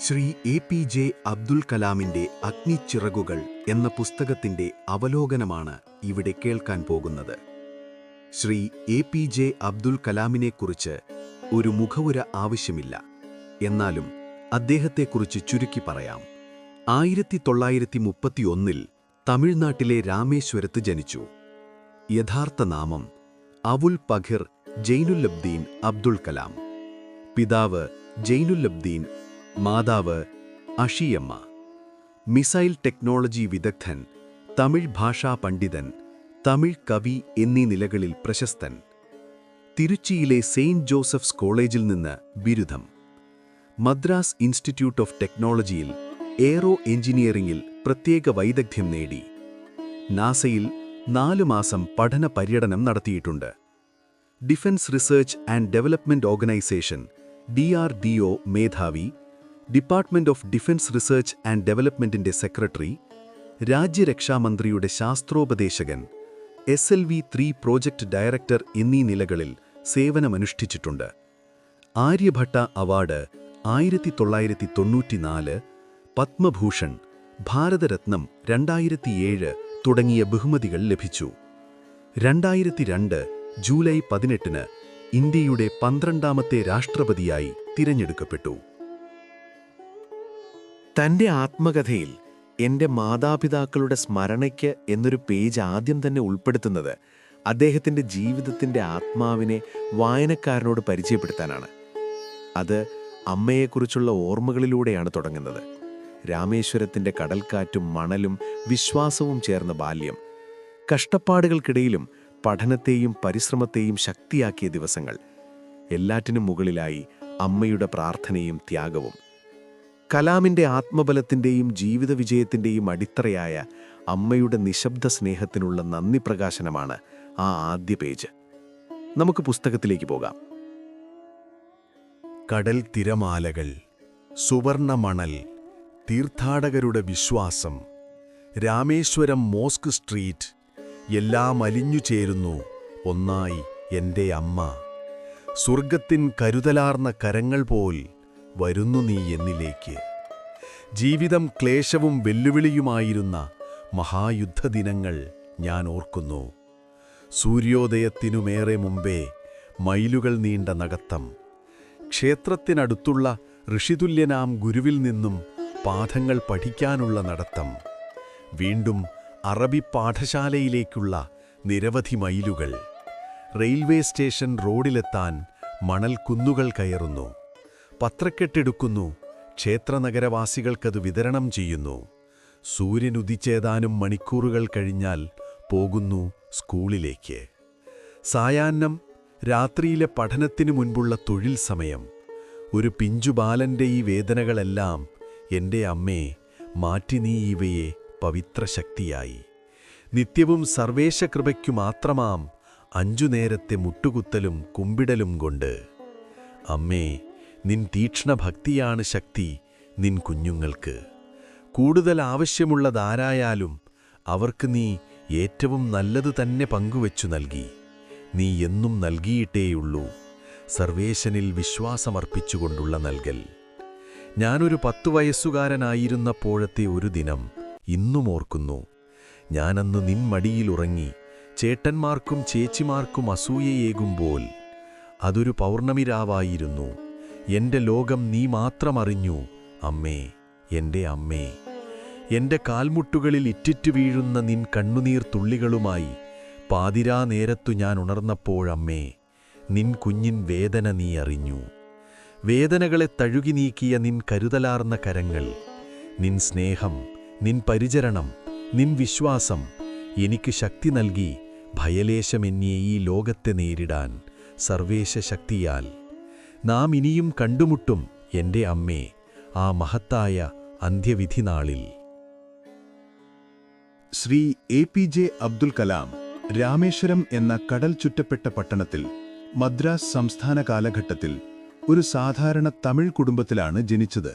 Shri APJ. Abdul കലാമിന്റെ അഗ്നിച്ചിറകുകൾ എന്ന പുസ്തകത്തിന്റെ അവലോകനമാണ് ഇവിടെ കേൾക്കാൻ പോകുന്നത്. ശ്രീ എ.പി.ജെ. അബ്ദുൽ കലാമിനെക്കുറിച്ച് ഒരു മുഖവുര ആവശ്യമില്ല. എന്നാലും അദ്ദേഹത്തെക്കുറിച്ച് ചുരുക്കി പറയാം. 1931-ൽ തമിഴ്നാട്ടിലെ രാമേശ്വരത്ത് ജനിച്ചു. യഥാർത്ഥ നാമം അവുൽ പഖിർ ജൈനുല്ലബ്ദീൻ അബ്ദുൽ കലാം. പിതാവ് ജൈനുല്ലബ്ദീൻ, മാതാവ് അഷിയമ്മ. മിസൈൽ ടെക്നോളജി വിദഗ്ധൻ, തമിഴ് ഭാഷാ പണ്ഡിതൻ, തമിഴ് കവി എന്നീ നിലകളിൽ പ്രശസ്തൻ. തിരുച്ചിയിലെ സെയിന്റ് ജോസഫ്സ് കോളേജിൽ നിന്ന് ബിരുദം. മദ്രാസ് ഇൻസ്റ്റിറ്റ്യൂട്ട് ഓഫ് ടെക്നോളജിയിൽ എയ്റോ എഞ്ചിനീയറിംഗിൽ പ്രത്യേക വൈദഗ്ധ്യം നേടി. നാസയിൽ 4 മാസം പഠന പര്യടനം നടത്തിയിട്ടുണ്ട്. Defence research and development organisation DRDO മേധാവി, department of defence research and ഡെവലപ്മെന്റിന്റെ സെക്രട്ടറി, രാജ്യരക്ഷാമന്ത്രിയുടെ ശാസ്ത്രോപദേശകൻ, SLV-3 പ്രോജക്ട് ഡയറക്ടർ എന്നീ നിലകളിൽ സേവനമനുഷ്ഠിച്ചിട്ടുണ്ട്. ആര്യഭട്ട അവാർഡ് 1994, പത്മഭൂഷൺ, ഭാരതരത്നം 2007 തുടങ്ങിയ ബഹുമതികൾ ലഭിച്ചു. 2002 ജൂലൈ 18 ഇന്ത്യയുടെ 12ാമത്തെ രാഷ്ട്രപതിയായി തിരഞ്ഞെടുക്കപ്പെട്ടു. തന്റെ ആത്മകഥയിൽ എൻ്റെ മാതാപിതാക്കളുടെ സ്മരണയ്ക്ക് എന്നൊരു പേജ് ആദ്യം തന്നെ ഉൾപ്പെടുത്തുന്നത് അദ്ദേഹത്തിൻ്റെ ജീവിതത്തിൻ്റെ ആത്മാവിനെ വായനക്കാരനോട് പരിചയപ്പെടുത്താനാണ്. അത് അമ്മയെക്കുറിച്ചുള്ള ഓർമ്മകളിലൂടെയാണ് തുടങ്ങുന്നത്. രാമേശ്വരത്തിൻ്റെ കടൽക്കാറ്റും മണലും വിശ്വാസവും ചേർന്ന ബാല്യം, കഷ്ടപ്പാടുകൾക്കിടയിലും പഠനത്തെയും പരിശ്രമത്തെയും ശക്തിയാക്കിയ ദിവസങ്ങൾ, എല്ലാറ്റിനും മുകളിലായി അമ്മയുടെ പ്രാർത്ഥനയും ത്യാഗവും. കലാമിൻ്റെ ആത്മബലത്തിൻ്റെയും ജീവിത വിജയത്തിൻ്റെയും അടിത്തറയായ അമ്മയുടെ നിശബ്ദ സ്നേഹത്തിനുള്ള നന്ദി പ്രകാശനമാണ് ആ ആദ്യ പേജ്. നമുക്ക് പുസ്തകത്തിലേക്ക് പോകാം. കടൽ തിരമാലകൾ, സുവർണമണൽ, തീർത്ഥാടകരുടെ വിശ്വാസം, രാമേശ്വരം മോസ്ക് സ്ട്രീറ്റ്, എല്ലാം അലിഞ്ഞു ചേരുന്നു ഒന്നായി എൻ്റെ അമ്മ. സ്വർഗത്തിൻ കരുതലാർന്ന കരങ്ങൾ പോൽ വരുന്നു നീ എന്നിലേക്ക്. ജീവിതം ക്ലേശവും വെല്ലുവിളിയുമായിരുന്ന മഹായുദ്ധദിനങ്ങൾ ഞാൻ ഓർക്കുന്നു. സൂര്യോദയത്തിനുമേറെ മുമ്പേ മൈലുകൾ നീണ്ട നടത്തം, ക്ഷേത്രത്തിനടുത്തുള്ള ഋഷിതുല്യനാം ഗുരുവിൽ നിന്നും പാഠങ്ങൾ പഠിക്കാനുള്ള നടത്തം, വീണ്ടും അറബി പാഠശാലയിലേക്കുള്ള നിരവധി മൈലുകൾ, റെയിൽവേ സ്റ്റേഷൻ റോഡിലെത്താൻ മണൽ കുന്നുകൾ കയറുന്നു, പത്രക്കെട്ടെടുക്കുന്നു, ക്ഷേത്രനഗരവാസികൾക്കത് വിതരണം ചെയ്യുന്നു. സൂര്യനുദിച്ചേതാനും മണിക്കൂറുകൾ കഴിഞ്ഞാൽ പോകുന്നു സ്കൂളിലേക്ക്. സായാഹ്നം, രാത്രിയിലെ പഠനത്തിനു മുൻപുള്ള തൊഴിൽ സമയം. ഒരു പിഞ്ചുബാലന്റെ ഈ വേദനകളെല്ലാം എൻ്റെ അമ്മേ മാറ്റി നീ ഇവയെ പവിത്രശക്തിയായി. നിത്യവും സർവേശകൃപയ്ക്കു മാത്രമാം 5 നേരത്തെ മുട്ടുകുത്തലും കുമ്പിടലും കൊണ്ട്. അമ്മേ, നിൻ തീക്ഷ്ണഭക്തിയാണ് ശക്തി നിൻ കുഞ്ഞുങ്ങൾക്ക്. കൂടുതൽ ആവശ്യമുള്ളതാരായാലും അവർക്ക് നീ ഏറ്റവും നല്ലത് തന്നെ പങ്കുവച്ചു നൽകി. നീ എന്നും നൽകിയിട്ടേയുള്ളൂ, സർവേശനിൽ വിശ്വാസമർപ്പിച്ചുകൊണ്ടുള്ള നൽകൽ. ഞാനൊരു 10 വയസ്സുകാരനായിരുന്നപ്പോഴത്തെ ഒരു ദിനം ഇന്നും ഓർക്കുന്നു. ഞാനന്ന് നിൻ മടിയിലുറങ്ങി ചേട്ടന്മാർക്കും ചേച്ചിമാർക്കും അസൂയയേകുമ്പോൾ. അതൊരു പൗർണമിരാവായിരുന്നു. എൻ്റെ ലോകം നീ മാത്രമറിഞ്ഞു അമ്മേ, എൻ്റെ അമ്മേ. എൻ്റെ കാൽമുട്ടുകളിൽ ഇറ്റിറ്റു വീഴുന്ന നിൻ കണ്ണുനീർ തുള്ളികളുമായി പാതിരാ നേരത്തു ഞാൻ ഉണർന്നപ്പോഴമ്മേ, നിൻ കുഞ്ഞിൻ വേദന നീ അറിഞ്ഞു. വേദനകളെ തഴുകി നീക്കിയ നിൻ കരുതലാർന്ന കരങ്ങൾ, നിൻ സ്നേഹം, നിൻ പരിചരണം, നിൻ വിശ്വാസം എനിക്ക് ശക്തി നൽകി ഭയലേശമെന്നിയെ ഈ ലോകത്തെ നേരിടാൻ സർവേശ ശക്തിയാൽ. നാം ഇനിയും കണ്ടുമുട്ടും എൻ്റെ അമ്മേ ആ മഹത്തായ അന്ത്യവിധി നാളിൽ. ശ്രീ എ.പി.ജെ. അബ്ദുൽ കലാം രാമേശ്വരം എന്ന കടൽ ചുറ്റപ്പെട്ട പട്ടണത്തിൽ മദ്രാസ് സംസ്ഥാന കാലഘട്ടത്തിൽ ഒരു സാധാരണ തമിഴ് കുടുംബത്തിലാണ് ജനിച്ചത്.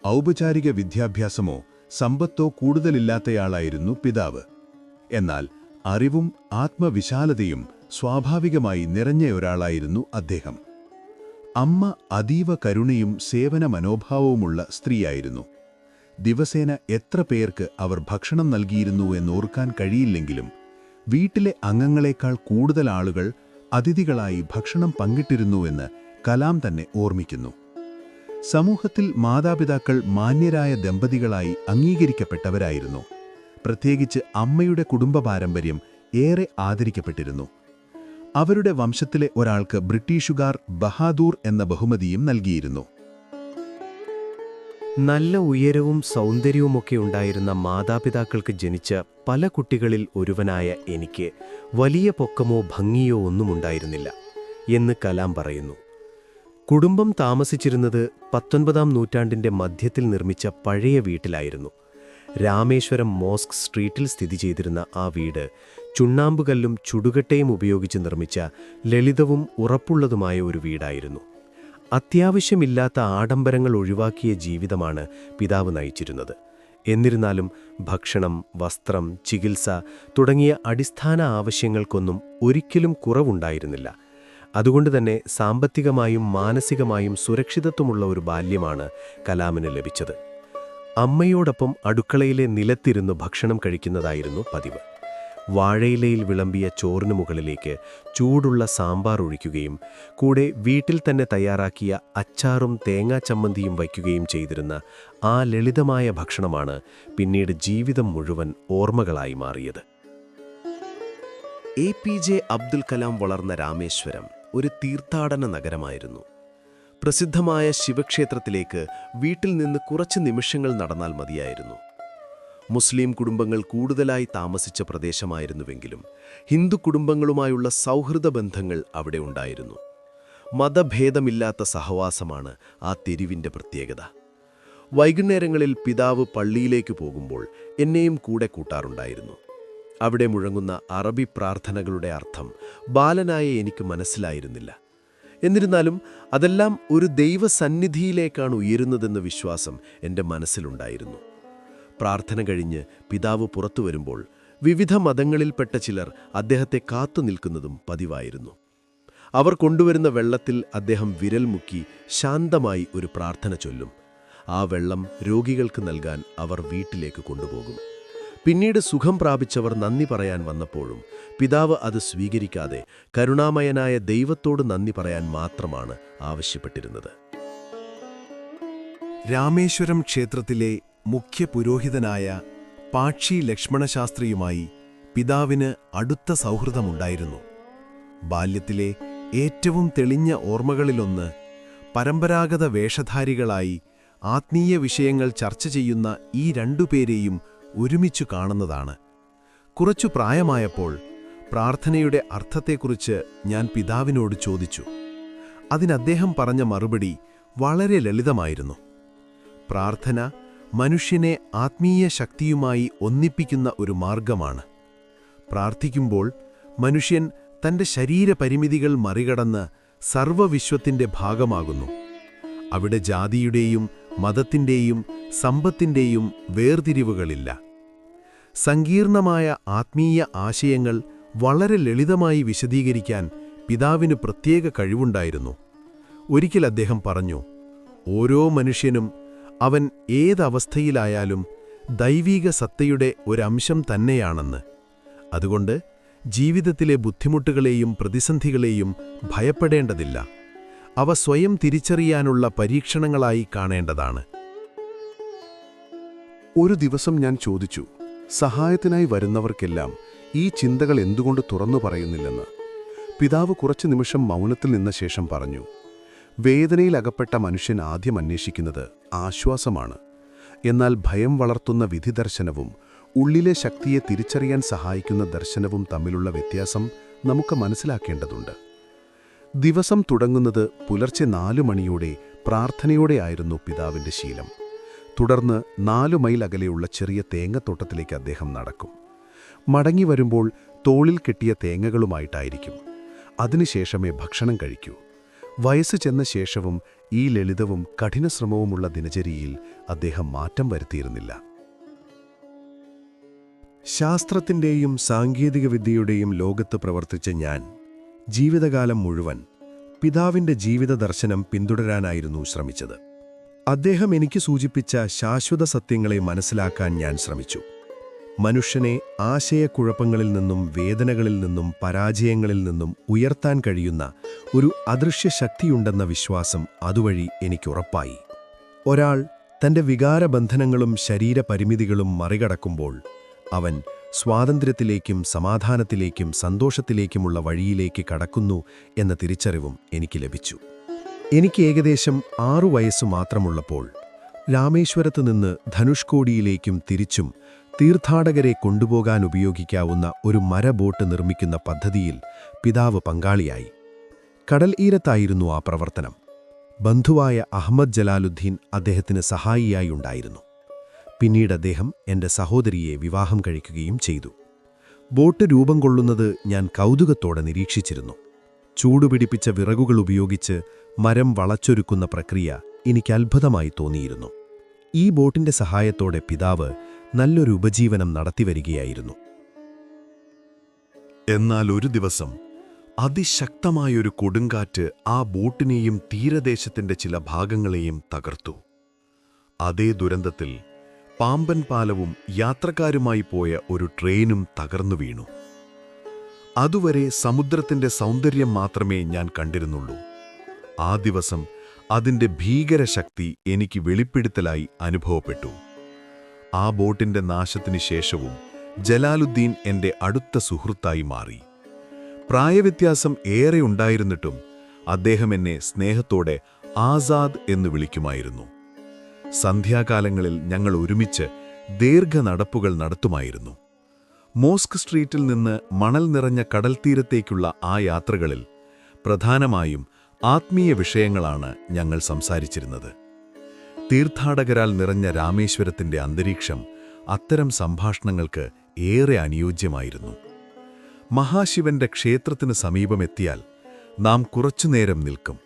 ഔപചാരിക വിദ്യാഭ്യാസമോ സമ്പത്തോ കൂടുതലില്ലാത്തയാളായിരുന്നു പിതാവ്. എന്നാൽ അറിവും ആത്മവിശാലതയും സ്വാഭാവികമായി നിറഞ്ഞയൊരാളായിരുന്നു അദ്ദേഹം. അമ്മ അതീവ കരുണയും സേവന മനോഭാവവുമുള്ള സ്ത്രീയായിരുന്നു. ദിവസേന എത്ര പേർക്ക് അവർ ഭക്ഷണം നൽകിയിരുന്നു എന്നോർക്കാൻ കഴിയില്ലെങ്കിലും വീട്ടിലെ അംഗങ്ങളെക്കാൾ കൂടുതൽ ആളുകൾ അതിഥികളായി ഭക്ഷണം പങ്കിട്ടിരുന്നുവെന്ന് കലാം തന്നെ ഓർമ്മിക്കുന്നു. സമൂഹത്തിൽ മാതാപിതാക്കൾ മാന്യരായ ദമ്പതികളായി അംഗീകരിക്കപ്പെട്ടവരായിരുന്നു. പ്രത്യേകിച്ച് അമ്മയുടെ കുടുംബ പാരമ്പര്യം ഏറെ ആദരിക്കപ്പെട്ടിരുന്നു. അവരുടെ വംശത്തിലെ ഒരാൾക്ക് ബ്രിട്ടീഷുകാർ ബഹാദൂർ എന്ന ബഹുമതിയും നൽകിയിരുന്നു. നല്ല ഉയരവും സൗന്ദര്യവുമൊക്കെ ഉണ്ടായിരുന്ന മാതാപിതാക്കൾക്ക് ജനിച്ച പല കുട്ടികളിൽ ഒരുവനായ എനിക്ക് വലിയ പൊക്കമോ ഭംഗിയോ ഒന്നും ഉണ്ടായിരുന്നില്ല എന്ന് കലാം പറയുന്നു. കുടുംബം താമസിച്ചിരുന്നത് 19-ാം നൂറ്റാണ്ടിൻ്റെ മധ്യത്തിൽ നിർമ്മിച്ച പഴയ വീട്ടിലായിരുന്നു. രാമേശ്വരം മോസ്ക് സ്ട്രീറ്റിൽ സ്ഥിതി ചെയ്തിരുന്ന ആ വീട് ചുണ്ണാമ്പുകല്ലും ചുടുകട്ടയും ഉപയോഗിച്ച് നിർമ്മിച്ച ലളിതവും ഉറപ്പുള്ളതുമായ ഒരു വീടായിരുന്നു. അത്യാവശ്യമില്ലാത്ത ആഡംബരങ്ങൾ ഒഴിവാക്കിയ ജീവിതമാണ് പിതാവ് നയിച്ചിരുന്നത്. എന്നിരുന്നാലും ഭക്ഷണം, വസ്ത്രം, ചികിത്സ തുടങ്ങിയ അടിസ്ഥാന ആവശ്യങ്ങൾക്കൊന്നും ഒരിക്കലും കുറവുണ്ടായിരുന്നില്ല. അതുകൊണ്ടുതന്നെ സാമ്പത്തികമായും മാനസികമായും സുരക്ഷിതത്വമുള്ള ഒരു ബാല്യമാണ് കലാമിന് ലഭിച്ചത്. അമ്മയോടൊപ്പം അടുക്കളയിലെ നിലത്തിരുന്ന് ഭക്ഷണം കഴിക്കുന്നതായിരുന്നു പതിവ്. വാഴയിലയിൽ വിളമ്പിയ ചോറിനു മുകളിലേക്ക് ചൂടുള്ള സാമ്പാർ ഒഴിക്കുകയും കൂടെ വീട്ടിൽ തന്നെ തയ്യാറാക്കിയ അച്ചാറും തേങ്ങാച്ചമ്മന്തിയും വയ്ക്കുകയും ചെയ്തിരുന്ന ആ ലളിതമായ ഭക്ഷണമാണ് പിന്നീട് ജീവിതം മുഴുവൻ ഓർമ്മകളായി മാറിയത്. APJ അബ്ദുൽ കലാം വളർന്ന രാമേശ്വരം ഒരു തീർത്ഥാടന നഗരമായിരുന്നു. പ്രസിദ്ധമായ ശിവക്ഷേത്രത്തിലേക്ക് വീട്ടിൽ നിന്ന് കുറച്ച് നിമിഷങ്ങൾ നടന്നാൽ മതിയായിരുന്നു. മുസ്ലിം കുടുംബങ്ങൾ കൂടുതലായി താമസിച്ച പ്രദേശമായിരുന്നുവെങ്കിലും ഹിന്ദു കുടുംബങ്ങളുമായുള്ള സൗഹൃദ ബന്ധങ്ങൾ അവിടെ ഉണ്ടായിരുന്നു. മതഭേദമില്ലാത്ത സഹവാസമാണ് ആ തെരുവിൻ്റെ പ്രത്യേകത. വൈകുന്നേരങ്ങളിൽ പിതാവ് പള്ളിയിലേക്ക് പോകുമ്പോൾ എന്നെയും കൂടെ കൂട്ടാറുണ്ടായിരുന്നു. അവിടെ മുഴങ്ങുന്ന അറബി പ്രാർത്ഥനകളുടെ അർത്ഥം ബാലനായ എനിക്ക് മനസ്സിലായിരുന്നില്ല. എന്നിരുന്നാലും അതെല്ലാം ഒരു ദൈവസന്നിധിയിലേക്കാണ് ഉയരുന്നതെന്ന വിശ്വാസം എൻ്റെ മനസ്സിലുണ്ടായിരുന്നു. പ്രാർത്ഥന കഴിഞ്ഞ് പിതാവ് പുറത്തു വരുമ്പോൾ വിവിധ മതങ്ങളിൽപ്പെട്ട ചിലർ അദ്ദേഹത്തെ കാത്തു നിൽക്കുന്നതും പതിവായിരുന്നു. അവർ കൊണ്ടുവരുന്ന വെള്ളത്തിൽ അദ്ദേഹം വിരൽ മുക്കി ശാന്തമായി ഒരു പ്രാർത്ഥന ചൊല്ലും. ആ വെള്ളം രോഗികൾക്ക് നൽകാൻ അവർ വീട്ടിലേക്ക് കൊണ്ടുപോകും. പിന്നീട് സുഖം പ്രാപിച്ചവർ നന്ദി പറയാൻ വന്നപ്പോഴും പിതാവ് അത് സ്വീകരിക്കാതെ കരുണാമയനായ ദൈവത്തോട് നന്ദി പറയാൻ മാത്രമാണ് ആവശ്യപ്പെട്ടിരുന്നത്. രാമേശ്വരം ക്ഷേത്രത്തിലെ മുഖ്യ പുരോഹിതനായ പാക്ഷി ലക്ഷ്മണശാസ്ത്രിയുമായി പിതാവിന് അടുത്ത സൗഹൃദമുണ്ടായിരുന്നു. ബാല്യത്തിലെ ഏറ്റവും തെളിഞ്ഞ ഓർമ്മകളിലൊന്ന് പരമ്പരാഗത വേഷധാരികളായി ആത്മീയ വിഷയങ്ങൾ ചർച്ച ചെയ്യുന്ന ഈ രണ്ടുപേരെയും ഒരുമിച്ചു കാണുന്നതാണ്. കുറച്ചു പ്രായമായപ്പോൾ പ്രാർത്ഥനയുടെ അർത്ഥത്തെക്കുറിച്ച് ഞാൻ പിതാവിനോട് ചോദിച്ചു. അതിനദ്ദേഹം പറഞ്ഞ മറുപടി വളരെ ലളിതമായിരുന്നു. പ്രാർത്ഥന മനുഷ്യനെ ആത്മീയ ശക്തിയുമായി ഒന്നിപ്പിക്കുന്ന ഒരു മാർഗമാണ്. പ്രാർത്ഥിക്കുമ്പോൾ മനുഷ്യൻ തൻ്റെ ശരീരപരിമിതികൾ മറികടന്ന് സർവ്വവിശ്വത്തിൻ്റെ ഭാഗമാകുന്നു. അവിടെ ജാതിയുടെയും മതത്തിൻ്റെയും സമ്പത്തിൻ്റെയും വേർതിരിവുകളില്ല. സങ്കീർണമായ ആത്മീയ ആശയങ്ങൾ വളരെ ലളിതമായി വിശദീകരിക്കാൻ പിതാവിന് പ്രത്യേക കഴിവുണ്ടായിരുന്നു. ഒരിക്കൽ അദ്ദേഹം പറഞ്ഞു, ഓരോ മനുഷ്യനും അവൻ ഏതവസ്ഥയിലായാലും ദൈവീക സത്തയുടെ ഒരംശം തന്നെയാണെന്ന്. അതുകൊണ്ട് ജീവിതത്തിലെ ബുദ്ധിമുട്ടുകളെയും പ്രതിസന്ധികളെയും ഭയപ്പെടേണ്ടതില്ല. അവ സ്വയം തിരിച്ചറിയാനുള്ള പരീക്ഷണങ്ങളായി കാണേണ്ടതാണ്. ഒരു ദിവസം ഞാൻ ചോദിച്ചു, സഹായത്തിനായി വരുന്നവർക്കെല്ലാം ഈ ചിന്തകൾ എന്തുകൊണ്ട് തുറന്നു പറയുന്നില്ലെന്ന്. പിതാവ് കുറച്ചു നിമിഷം മൗനത്തിൽ നിന്ന ശേഷം പറഞ്ഞു, വേദനയിലകപ്പെട്ട മനുഷ്യൻ ആദ്യം അന്വേഷിക്കുന്നത് ആശ്വാസമാണ്. എന്നാൽ ഭയം വളർത്തുന്ന വിധിദർശനവും ഉള്ളിലെ ശക്തിയെ തിരിച്ചറിയാൻ സഹായിക്കുന്ന ദർശനവും തമ്മിലുള്ള വ്യത്യാസം നമുക്ക് മനസ്സിലാക്കേണ്ടതുണ്ട്. ദിവസം തുടങ്ങുന്നത് പുലർച്ചെ 4 മണിയോടെ പ്രാർത്ഥനയോടെയായിരുന്നു പിതാവിൻ്റെ ശീലം. തുടർന്ന് 4 മൈൽ അകലെയുള്ള ചെറിയ തേങ്ങത്തോട്ടത്തിലേക്ക് അദ്ദേഹം നടക്കും. മടങ്ങി വരുമ്പോൾ തോളിൽ കെട്ടിയ തേങ്ങകളുമായിട്ടായിരിക്കും. അതിനുശേഷമേ ഭക്ഷണം കഴിക്കൂ. വയസ്സ് ചെന്ന ശേഷവും ഈ ലളിതവും കഠിനശ്രമവുമുള്ള ദിനചര്യയിൽ അദ്ദേഹം മാറ്റം വരുത്തിയിരുന്നില്ല. ശാസ്ത്രത്തിൻ്റെയും സാങ്കേതികവിദ്യയുടെയും ലോകത്ത് പ്രവർത്തിച്ച ഞാൻ ജീവിതകാലം മുഴുവൻ പിതാവിന്റെ ജീവിത ദർശനം പിന്തുടരാനായിരുന്നു ശ്രമിച്ചത്. അദ്ദേഹം എനിക്ക് സൂചിപ്പിച്ച ശാശ്വത സത്യങ്ങളെ മനസ്സിലാക്കാൻ ഞാൻ ശ്രമിച്ചു. മനുഷ്യനെ ആശയക്കുഴപ്പങ്ങളിൽ നിന്നും വേദനകളിൽ നിന്നും പരാജയങ്ങളിൽ നിന്നും ഉയർത്താൻ കഴിയുന്ന ഒരു അദൃശ്യ ശക്തിയുണ്ടെന്ന വിശ്വാസം അതുവഴി എനിക്കുറപ്പായി. ഒരാൾ തന്റെ വികാരബന്ധനങ്ങളും ശരീരപരിമിതികളും മറികടക്കുമ്പോൾ അവൻ സ്വാതന്ത്ര്യത്തിലേക്കും സമാധാനത്തിലേക്കും സന്തോഷത്തിലേക്കുമുള്ള വഴിയിലേക്ക് കടക്കുന്നു എന്ന തിരിച്ചറിവും എനിക്ക് ലഭിച്ചു. എനിക്ക് ഏകദേശം 6 വയസ്സു മാത്രമുള്ളപ്പോൾ രാമേശ്വരത്ത് നിന്ന് ധനുഷ്കോടിയിലേക്കും തിരിച്ചും തീർത്ഥാടകരെ കൊണ്ടുപോകാൻ ഉപയോഗിക്കാവുന്ന ഒരു മരബോട്ട് നിർമ്മിക്കുന്ന പദ്ധതിയിൽ പിതാവ് പങ്കാളിയായി. കടൽ ഈരത്തായിരുന്നു ആ പ്രവർത്തനം. ബന്ധുവായ അഹമ്മദ് ജലാലുദ്ദീൻ അദ്ദേഹത്തിന് സഹായിയായി ഉണ്ടായിരുന്നു. പിന്നീട് അദ്ദേഹം എന്റെ സഹോദരിയെ വിവാഹം കഴിക്കുകയും ചെയ്തു. ബോട്ട് രൂപം കൊള്ളുന്നത് ഞാൻ കൗതുകത്തോടെ നിരീക്ഷിച്ചിരുന്നു. ചൂടുപിടിപ്പിച്ച വിറകുകൾ ഉപയോഗിച്ച് മരം വളച്ചൊരുക്കുന്ന പ്രക്രിയ എനിക്ക് അത്ഭുതമായി തോന്നിയിരുന്നു. ഈ ബോട്ടിന്റെ സഹായത്തോടെ പിതാവ് നല്ലൊരു ഉപജീവനം നടത്തിവരികയായിരുന്നു. എന്നാൽ ഒരു ദിവസം അതിശക്തമായൊരു കൊടുങ്കാറ്റ് ആ ബോട്ടിനെയും തീരദേശത്തിന്റെ ചില ഭാഗങ്ങളെയും തകർത്തു. അതേ ദുരന്തത്തിൽ പാമ്പൻ പാലവും യാത്രക്കാരുമായി പോയ ഒരു ട്രെയിനും തകർന്നു വീണു. അതുവരെ സമുദ്രത്തിന്റെ സൗന്ദര്യം മാത്രമേ ഞാൻ കണ്ടിരുന്നുള്ളൂ. ആ ദിവസം അതിന്റെ ഭീകരശക്തി എനിക്ക് വെളിപ്പെടുത്തലായി അനുഭവപ്പെട്ടു. ആ ബോട്ടിന്റെ നാശത്തിനു ശേഷവും ജലാലുദ്ദീൻ എന്റെ അടുത്ത സുഹൃത്തായി മാറി. പ്രായവ്യത്യാസം ഏറെ ഉണ്ടായിരുന്നിട്ടും അദ്ദേഹം എന്നെ സ്നേഹത്തോടെ ആസാദ് എന്ന് വിളിക്കുമായിരുന്നു. സന്ധ്യാകാലങ്ങളിൽ ഞങ്ങൾ ഒരുമിച്ച് ദീർഘനടപ്പുകൾ നടത്തുമായിരുന്നു. മോസ്ക് സ്ട്രീറ്റിൽ നിന്ന് മണൽ നിറഞ്ഞ കടൽത്തീരത്തേക്കുള്ള ആ യാത്രകളിൽ പ്രധാനമായും ആത്മീയ വിഷയങ്ങളാണ് ഞങ്ങൾ സംസാരിച്ചിരുന്നത്. തീർത്ഥാടകരാൽ നിറഞ്ഞ രാമേശ്വരത്തിന്റെ അന്തരീക്ഷം അത്തരം സംഭാഷണങ്ങൾക്ക് ഏറെ അനുയോജ്യമായിരുന്നു. മഹാശിവന്റെ ക്ഷേത്രത്തിന് സമീപമെത്തിയാൽ നാം കുറച്ചുനേരം നിൽക്കും.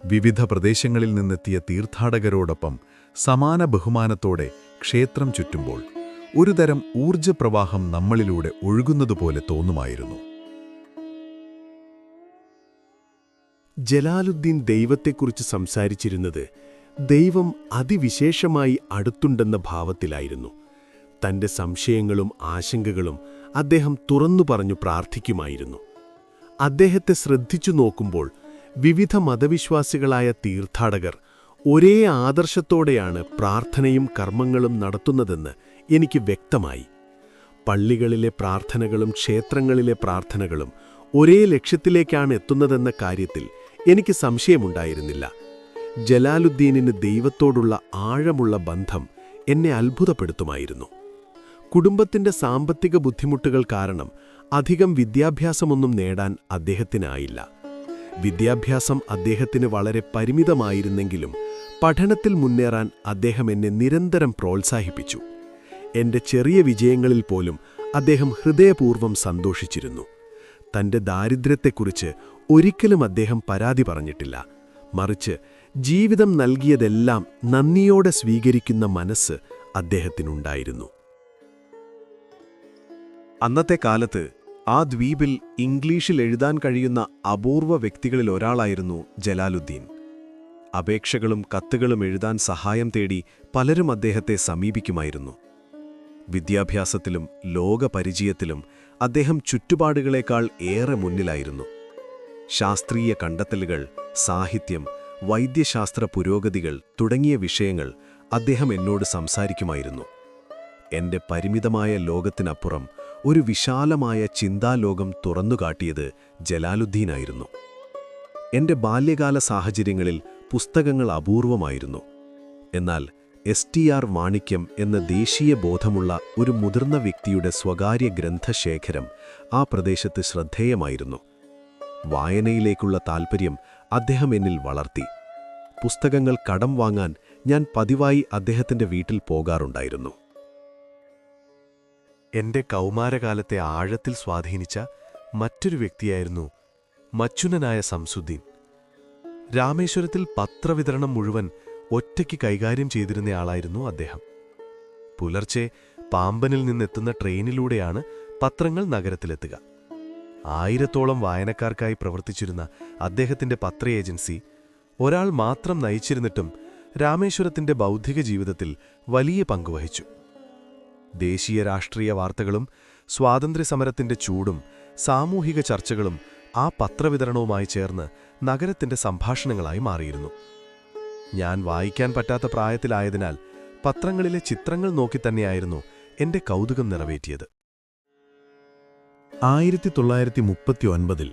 വിവിധ പ്രദേശങ്ങളിൽ നിന്നെത്തിയ തീർത്ഥാടകരോടൊപ്പം സമാന ബഹുമാനത്തോടെ ക്ഷേത്രം ചുറ്റുമ്പോൾ ഒരുതരം ഊർജ്ജപ്രവാഹം നമ്മളിലൂടെ ഒഴുകുന്നതുപോലെ തോന്നുമായിരുന്നു. ജലാലുദ്ദീൻ ദൈവത്തെക്കുറിച്ച് സംസാരിച്ചിരുന്നത് ദൈവം അതിവിശേഷമായി അടുത്തുണ്ടെന്ന ഭാവത്തിലായിരുന്നു. തന്റെ സംശയങ്ങളും ആശങ്കകളും അദ്ദേഹം തുറന്നു പറഞ്ഞു പ്രാർത്ഥിക്കുമായിരുന്നു. അദ്ദേഹത്തെ ശ്രദ്ധിച്ചു നോക്കുമ്പോൾ വിവിധ മതവിശ്വാസികളായ തീർത്ഥാടകർ ഒരേ ആദർശത്തോടെയാണ് പ്രാർത്ഥനയും കർമ്മങ്ങളും നടത്തുന്നതെന്ന് എനിക്ക് വ്യക്തമായി. പള്ളികളിലെ പ്രാർത്ഥനകളും ക്ഷേത്രങ്ങളിലെ പ്രാർത്ഥനകളും ഒരേ ലക്ഷ്യത്തിലേക്കാണ് എത്തുന്നതെന്ന കാര്യത്തിൽ എനിക്ക് സംശയമുണ്ടായിരുന്നില്ല. ജലാലുദ്ദീനിന് ദൈവത്തോടുള്ള ആഴമുള്ള ബന്ധം എന്നെ അത്ഭുതപ്പെടുത്തുമായിരുന്നു. കുടുംബത്തിന്റെ സാമ്പത്തിക ബുദ്ധിമുട്ടുകൾ കാരണം അധികം വിദ്യാഭ്യാസമൊന്നും നേടാൻ അദ്ദേഹത്തിനായില്ല. വിദ്യാഭ്യാസം അദ്ദേഹത്തിന് വളരെ പരിമിതമായിരുന്നെങ്കിലും പഠനത്തിൽ മുന്നേറാൻ അദ്ദേഹം എന്നെ നിരന്തരം പ്രോത്സാഹിപ്പിച്ചു. എന്റെ ചെറിയ വിജയങ്ങളിൽ പോലും അദ്ദേഹം ഹൃദയപൂർവ്വം സന്തോഷിച്ചിരുന്നു. തന്റെ ദാരിദ്ര്യത്തെക്കുറിച്ച് ഒരിക്കലും അദ്ദേഹം പരാതി പറഞ്ഞിട്ടില്ല. മറിച്ച് ജീവിതം നൽകിയതെല്ലാം നന്ദിയോടെ സ്വീകരിക്കുന്ന മനസ്സ് അദ്ദേഹത്തിനുണ്ടായിരുന്നു. അന്നത്തെ കാലത്ത് ആ ദ്വീപിൽ ഇംഗ്ലീഷിൽ എഴുതാൻ കഴിയുന്ന അപൂർവ വ്യക്തികളിൽ ഒരാളായിരുന്നു ജലാലുദ്ദീൻ. അപേക്ഷകളും കത്തുകളും എഴുതാൻ സഹായം തേടി പലരും അദ്ദേഹത്തെ സമീപിക്കുമായിരുന്നു. വിദ്യാഭ്യാസത്തിലും ലോകപരിചയത്തിലും അദ്ദേഹം ചുറ്റുപാടുകളേക്കാൾ ഏറെ മുന്നിലായിരുന്നു. ശാസ്ത്രീയ കണ്ടെത്തലുകൾ, സാഹിത്യം, വൈദ്യശാസ്ത്ര പുരോഗതികൾ തുടങ്ങിയ വിഷയങ്ങൾ അദ്ദേഹം എന്നോട് സംസാരിക്കുമായിരുന്നു. എന്റെ പരിമിതമായ ലോകത്തിനപ്പുറം ഒരു വിശാലമായ ചിന്താലോകം തുറന്നുകാട്ടിയത് ജലാലുദ്ദീനായിരുന്നു. എന്റെ ബാല്യകാല സാഹചര്യങ്ങളിൽ പുസ്തകങ്ങൾ അപൂർവമായിരുന്നു. എന്നാൽ STR മാണിക്യം എന്ന ദേശീയ ബോധമുള്ള ഒരു മുതിർന്ന വ്യക്തിയുടെ സ്വകാര്യ ഗ്രന്ഥശേഖരം ആ പ്രദേശത്ത് ശ്രദ്ധേയമായിരുന്നു. വായനയിലേക്കുള്ള താൽപ്പര്യം അദ്ദേഹം എന്നിൽ വളർത്തി. പുസ്തകങ്ങൾ കടം വാങ്ങാൻ ഞാൻ പതിവായി അദ്ദേഹത്തിന്റെ വീട്ടിൽ പോകാറുണ്ടായിരുന്നു. എന്റെ കൗമാരകാലത്തെ ആഴത്തിൽ സ്വാധീനിച്ച മറ്റൊരു വ്യക്തിയായിരുന്നു മച്ചുനനായ സംസുദ്ദീൻ. രാമേശ്വരത്തിൽ പത്രവിതരണം മുഴുവൻ ഒറ്റയ്ക്ക് കൈകാര്യം ചെയ്തിരുന്നയാളായിരുന്നു അദ്ദേഹം. പുലർച്ചെ പാമ്പനിൽ നിന്നെത്തുന്ന ട്രെയിനിലൂടെയാണ് പത്രങ്ങൾ നഗരത്തിലെത്തുക. 1000-ഓളം വായനക്കാർക്കായി പ്രവർത്തിച്ചിരുന്ന അദ്ദേഹത്തിന്റെ പത്ര ഏജൻസി ഒരാൾ മാത്രം നയിച്ചിരുന്നിട്ടും രാമേശ്വരത്തിന്റെ ബൗദ്ധിക ജീവിതത്തിൽ വലിയ പങ്കുവഹിച്ചു. ദേശീയ രാഷ്ട്രീയ വാർത്തകളും സ്വാതന്ത്ര്യസമരത്തിന്റെ ചൂടും സാമൂഹിക ചർച്ചകളും ആ പത്രവിതരണവുമായി ചേർന്ന് നഗരത്തിന്റെ സംഭാഷണങ്ങളായി മാറിയിരുന്നു. ഞാൻ വായിക്കാൻ പറ്റാത്ത പ്രായത്തിലായതിനാൽ പത്രങ്ങളിലെ ചിത്രങ്ങൾ നോക്കിത്തന്നെയായിരുന്നു എന്റെ കൗതുകം നിറവേറ്റിയത്. 1939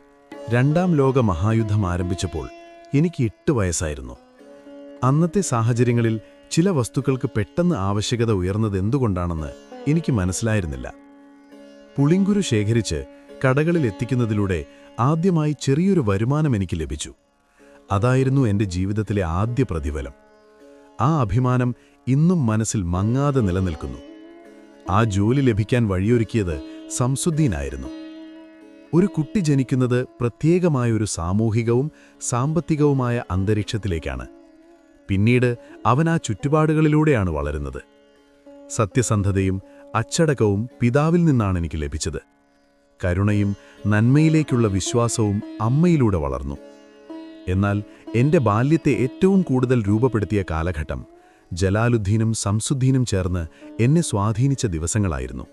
രണ്ടാം ലോക മഹായുദ്ധം ആരംഭിച്ചപ്പോൾ എനിക്ക് 8 വയസ്സായിരുന്നു. അന്നത്തെ സാഹചര്യങ്ങളിൽ ചില വസ്തുക്കൾക്ക് പെട്ടെന്ന് ആവശ്യകത ഉയർന്നതെന്തുകൊണ്ടാണെന്ന് എനിക്ക് മനസ്സിലായിരുന്നില്ല. പുളിങ്കുരു ശേഖരിച്ച് കടകളിൽ എത്തിക്കുന്നതിലൂടെ ആദ്യമായി ചെറിയൊരു വരുമാനം എനിക്ക് ലഭിച്ചു. അതായിരുന്നു എൻ്റെ ജീവിതത്തിലെ ആദ്യ പ്രതിഫലം. ആ അഭിമാനം ഇന്നും മനസ്സിൽ മങ്ങാതെ നിലനിൽക്കുന്നു. ആ ജോലി ലഭിക്കാൻ വഴിയൊരുക്കിയത് സംസുദ്ദീനായിരുന്നു. ഒരു കുട്ടി ജനിക്കുന്നത് പ്രത്യേകമായൊരു സാമൂഹികവും സാമ്പത്തികവുമായ അന്തരീക്ഷത്തിലേക്കാണ്. പിന്നീട് അവൻ ആ ചുറ്റുപാടുകളിലൂടെയാണ് വളരുന്നത്. സത്യസന്ധതയും അച്ചടക്കവും പിതാവിൽ നിന്നാണ് എനിക്ക് ലഭിച്ചത്. കരുണയും നന്മയിലേക്കുള്ള വിശ്വാസവും അമ്മയിലൂടെ വളർന്നു. എന്നാൽ എൻ്റെ ബാല്യത്തെ ഏറ്റവും കൂടുതൽ രൂപപ്പെടുത്തിയ കാലഘട്ടം ജലാലുദ്ദീനും സംസുദ്ദീനും ചേർന്ന് എന്നെ സ്വാധീനിച്ച ദിവസങ്ങളായിരുന്നു.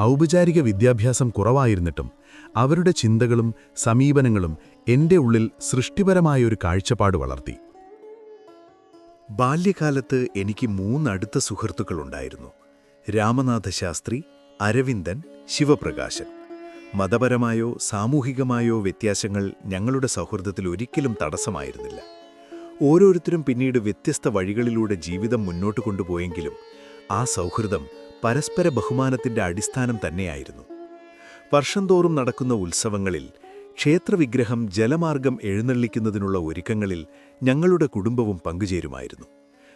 ഔപചാരിക വിദ്യാഭ്യാസം കുറവായിരുന്നിട്ടും അവരുടെ ചിന്തകളും സമീപനങ്ങളും എൻ്റെ ഉള്ളിൽ സൃഷ്ടിപരമായൊരു കാഴ്ചപ്പാട് വളർത്തി. ബാല്യകാലത്ത് എനിക്ക് 3 അടുത്ത സുഹൃത്തുക്കളുണ്ടായിരുന്നു: രാമനാഥ ശാസ്ത്രി, അരവിന്ദൻ, ശിവപ്രകാശൻ. മതപരമായോ സാമൂഹികമായോ വ്യത്യാസങ്ങൾ ഞങ്ങളുടെ സൗഹൃദത്തിൽ ഒരിക്കലും തടസ്സമായിരുന്നില്ല. ഓരോരുത്തരും പിന്നീട് വ്യത്യസ്ത വഴികളിലൂടെ ജീവിതം മുന്നോട്ട് കൊണ്ടുപോയെങ്കിലും ആ സൗഹൃദം പരസ്പര ബഹുമാനത്തിന്റെ അടിസ്ഥാനം തന്നെയായിരുന്നു. വർഷം തോറും നടക്കുന്ന ഉത്സവങ്ങളിൽ ക്ഷേത്രവിഗ്രഹം ജലമാർഗം എഴുന്നള്ളിക്കുന്നതിനുള്ള ഒരുക്കങ്ങളിൽ ഞങ്ങളുടെ കുടുംബവും പങ്കുചേരുമായിരുന്നു.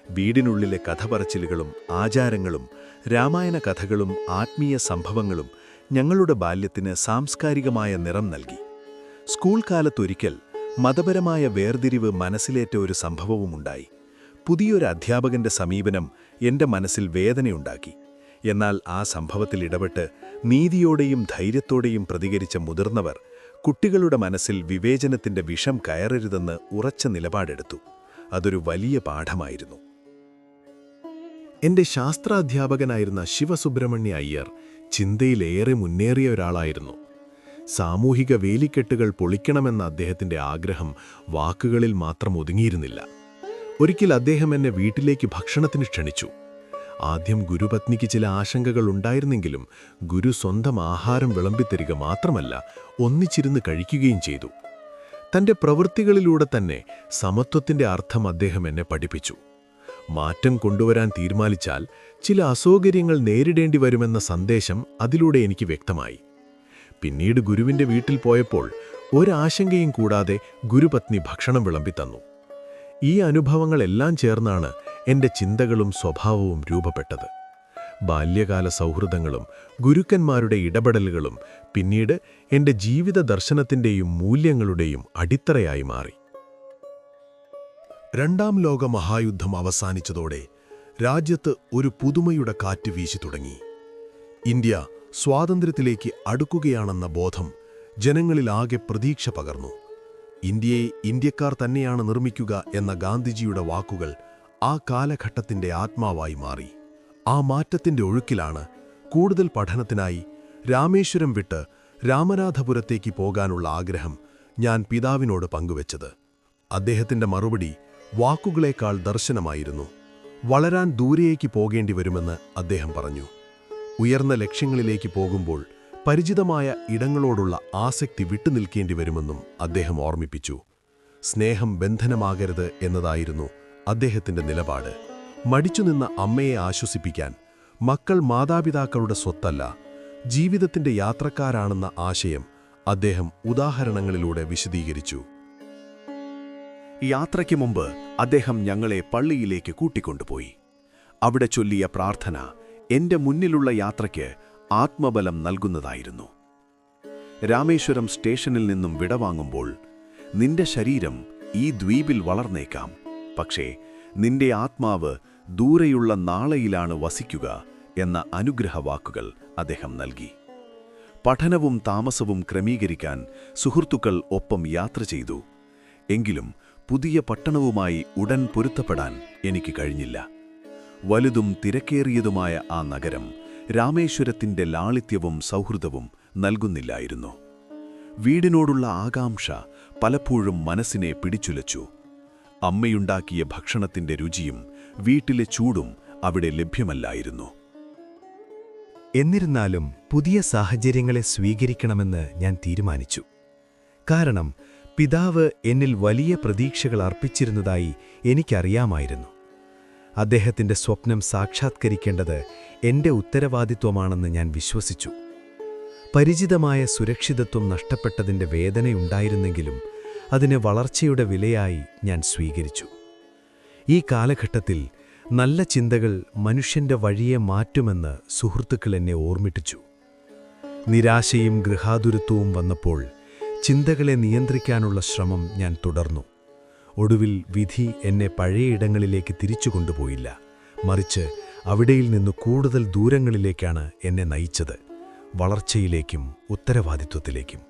വീടിനുള്ളിലെ കഥപറച്ചിലുകളും ആചാരങ്ങളും രാമായണ കഥകളും ആത്മീയ സംഭവങ്ങളും ഞങ്ങളുടെ ബാല്യത്തിന് സാംസ്കാരികമായ നിറം നൽകി. സ്കൂൾ കാലത്തൊരിക്കൽ മതപരമായ വേർതിരിവ് മനസ്സിലേറ്റ ഒരു സംഭവവുമുണ്ടായി. പുതിയൊരു അധ്യാപകന്റെ സമീപനം എൻ്റെ മനസ്സിൽ വേദനയുണ്ടാക്കി. എന്നാൽ ആ സംഭവത്തിൽ ഇടപെട്ട് നീതിയോടെയും ധൈര്യത്തോടെയും പ്രതികരിച്ച മുതിർന്നവർ കുട്ടികളുടെ മനസ്സിൽ വിവേചനത്തിന്റെ വിഷം കയറരുതെന്ന് ഉറച്ച നിലപാടെടുത്തു. അതൊരു വലിയ പാഠമായിരുന്നു. എന്റെ ശാസ്ത്രാധ്യാപകനായിരുന്ന ശിവസുബ്രഹ്മണ്യ അയ്യർ ചിന്തയിലേറെ മുന്നേറിയ ഒരാളായിരുന്നു. സാമൂഹിക വേലിക്കെട്ടുകൾ പൊളിക്കണമെന്ന അദ്ദേഹത്തിന്റെ ആഗ്രഹം വാക്കുകളിൽ മാത്രം ഒതുങ്ങിയിരുന്നില്ല. ഒരിക്കൽ അദ്ദേഹം എന്നെ വീട്ടിലേക്ക് ഭക്ഷണത്തിന് ക്ഷണിച്ചു. ആദ്യം ഗുരുപത്നിക്ക് ചില ആശങ്കകൾ ഉണ്ടായിരുന്നെങ്കിലും ഗുരു സ്വന്തം ആഹാരം വിളമ്പിത്തരിക മാത്രമല്ല, ഒന്നിച്ചിരുന്ന് കഴിക്കുകയും ചെയ്തു. തന്റെ പ്രവൃത്തികളിലൂടെ തന്നെ സമത്വത്തിന്റെ അർത്ഥം അദ്ദേഹം എന്നെ പഠിപ്പിച്ചു. മാറ്റം കൊണ്ടുവരാൻ തീരുമാനിച്ചാൽ ചില അസൗകര്യങ്ങൾ നേരിടേണ്ടി വരുമെന്ന സന്ദേശം അതിലൂടെ എനിക്ക് വ്യക്തമായി. പിന്നീട് ഗുരുവിന്റെ വീട്ടിൽ പോയപ്പോൾ ഒരാശങ്കയും കൂടാതെ ഗുരുപത്നി ഭക്ഷണം വിളമ്പിത്തന്നു. ഈ അനുഭവങ്ങളെല്ലാം ചേർന്നാണ് എൻ്റെ ചിന്തകളും സ്വഭാവവും രൂപപ്പെട്ടത്. ബാല്യകാല സൗഹൃദങ്ങളും ഗുരുക്കന്മാരുടെ ഇടപെടലുകളും പിന്നീട് എൻ്റെ ജീവിത ദർശനത്തിൻ്റെയും മൂല്യങ്ങളുടെയും അടിത്തറയായി മാറി. രണ്ടാം ലോക മഹായുദ്ധം അവസാനിച്ചതോടെ രാജ്യത്ത് ഒരു പുതുമയുടെ കാറ്റ് വീശി തുടങ്ങി. ഇന്ത്യ സ്വാതന്ത്ര്യത്തിലേക്ക് അടുക്കുകയാണെന്ന ബോധം ജനങ്ങളിലാകെ പ്രതീക്ഷ പകർന്നു. ഇന്ത്യയെ ഇന്ത്യക്കാർ തന്നെയാണ് നിർമ്മിക്കുക എന്ന ഗാന്ധിജിയുടെ വാക്കുകൾ ആ കാലഘട്ടത്തിന്റെ ആത്മാവായി മാറി. ആ മാറ്റത്തിന്റെ ഒഴുക്കിലാണ് കൂടുതൽ പഠനത്തിനായി രാമേശ്വരം വിട്ട് രാമനാഥപുരത്തേക്ക് പോകാനുള്ള ആഗ്രഹം ഞാൻ പിതാവിനോട് പങ്കുവച്ചത്. അദ്ദേഹത്തിന്റെ മറുപടി വാക്കുകളേക്കാൾ ദർശനമായിരുന്നു. വളരാൻ ദൂരേക്ക് പോകേണ്ടി വരുമെന്ന് അദ്ദേഹം പറഞ്ഞു. ഉയർന്ന ലക്ഷ്യങ്ങളിലേക്ക് പോകുമ്പോൾ പരിചിതമായ ഇടങ്ങളോടുള്ള ആസക്തി വിട്ടുനിൽക്കേണ്ടി വരുമെന്നും അദ്ദേഹം ഓർമ്മിപ്പിച്ചു. സ്നേഹം ബന്ധനമാകരുത് എന്നതായിരുന്നു അദ്ദേഹത്തിന്റെ നിലപാട്. മടിച്ചുനിന്ന അമ്മയെ ആശ്വസിപ്പിക്കാൻ മക്കൾ മാതാപിതാക്കളുടെ സ്വത്തല്ല, ജീവിതത്തിന്റെ യാത്രക്കാരാണെന്ന ആശയം അദ്ദേഹം ഉദാഹരണങ്ങളിലൂടെ വിശദീകരിച്ചു. യാത്രയ്ക്ക് മുമ്പ് അദ്ദേഹം ഞങ്ങളെ പള്ളിയിലേക്ക് കൂട്ടിക്കൊണ്ടുപോയി. അവിടെ ചൊല്ലിയ പ്രാർത്ഥന എന്റെ മുന്നിലുള്ള യാത്രയ്ക്ക് ആത്മബലം നൽകുന്നതായിരുന്നു. രാമേശ്വരം സ്റ്റേഷനിൽ നിന്നും വിടവാങ്ങുമ്പോൾ, നിന്റെ ശരീരം ഈ ദ്വീപിൽ വളർന്നേക്കാം, പക്ഷേ നിന്റെ ആത്മാവ് ദൂരെയുള്ള നാളെയിലാണ് വസിക്കുക എന്ന അനുഗ്രഹവാക്കുകൾ അദ്ദേഹം നൽകി. പഠനവും താമസവും ക്രമീകരിക്കാൻ സുഹൃത്തുക്കൾ ഒപ്പം യാത്ര ചെയ്തു. എങ്കിലും പുതിയ പട്ടണവുമായി ഉടൻ പൊരുത്തപ്പെടാൻ എനിക്ക് കഴിഞ്ഞില്ല. വലുതും തിരക്കേറിയതുമായ ആ നഗരം രാമേശ്വരത്തിന്റെ ലാളിത്യവും സൗഹൃദവും നൽകുന്നില്ലായിരുന്നു. വീടിനോടുള്ള ആകാംക്ഷ പലപ്പോഴും മനസ്സിനെ പിടിച്ചുലച്ചു. അമ്മയുണ്ടാക്കിയ ഭക്ഷണത്തിന്റെ രുചിയും വീട്ടിലെ ചൂടും അവിടെ ലഭ്യമല്ലായിരുന്നു. എന്നിരുന്നാലും പുതിയ സാഹചര്യങ്ങളെ സ്വീകരിക്കണമെന്ന് ഞാൻ തീരുമാനിച്ചു. കാരണം പിതാവ് എന്നിൽ വലിയ പ്രതീക്ഷകൾ അർപ്പിച്ചിരുന്നതായി എനിക്കറിയാമായിരുന്നു. അദ്ദേഹത്തിന്റെ സ്വപ്നം സാക്ഷാത്കരിക്കേണ്ടത് എന്റെ ഉത്തരവാദിത്വമാണെന്ന് ഞാൻ വിശ്വസിച്ചു. പരിചിതമായ സുരക്ഷിതത്വം നഷ്ടപ്പെട്ടതിന്റെ വേദനയുണ്ടായിരുന്നെങ്കിലും അതിനെ വളർച്ചയുടെ വിലയായി ഞാൻ സ്വീകരിച്ചു. ഈ കാലഘട്ടത്തിൽ നല്ല ചിന്തകൾ മനുഷ്യന്റെ വഴിയെ മാറ്റുമെന്ന് സുഹൃത്തുക്കൾ എന്നെ ഓർമ്മിപ്പിച്ചു. നിരാശയും ഗൃഹാതുരത്വവും വന്നപ്പോൾ ചിന്തകളെ നിയന്ത്രിക്കാനുള്ള ശ്രമം ഞാൻ തുടർന്നു. ഒടുവിൽ വിധി എന്നെ പഴയ ഇടങ്ങളിലേക്ക് തിരിച്ചു കൊണ്ടുപോയില്ല, മറിച്ച് അവിടെയിൽ നിന്ന് കൂടുതൽ ദൂരങ്ങളിലേക്കാണ് എന്നെ നയിച്ചത്, വളർച്ചയിലേക്കും ഉത്തരവാദിത്വത്തിലേക്കും.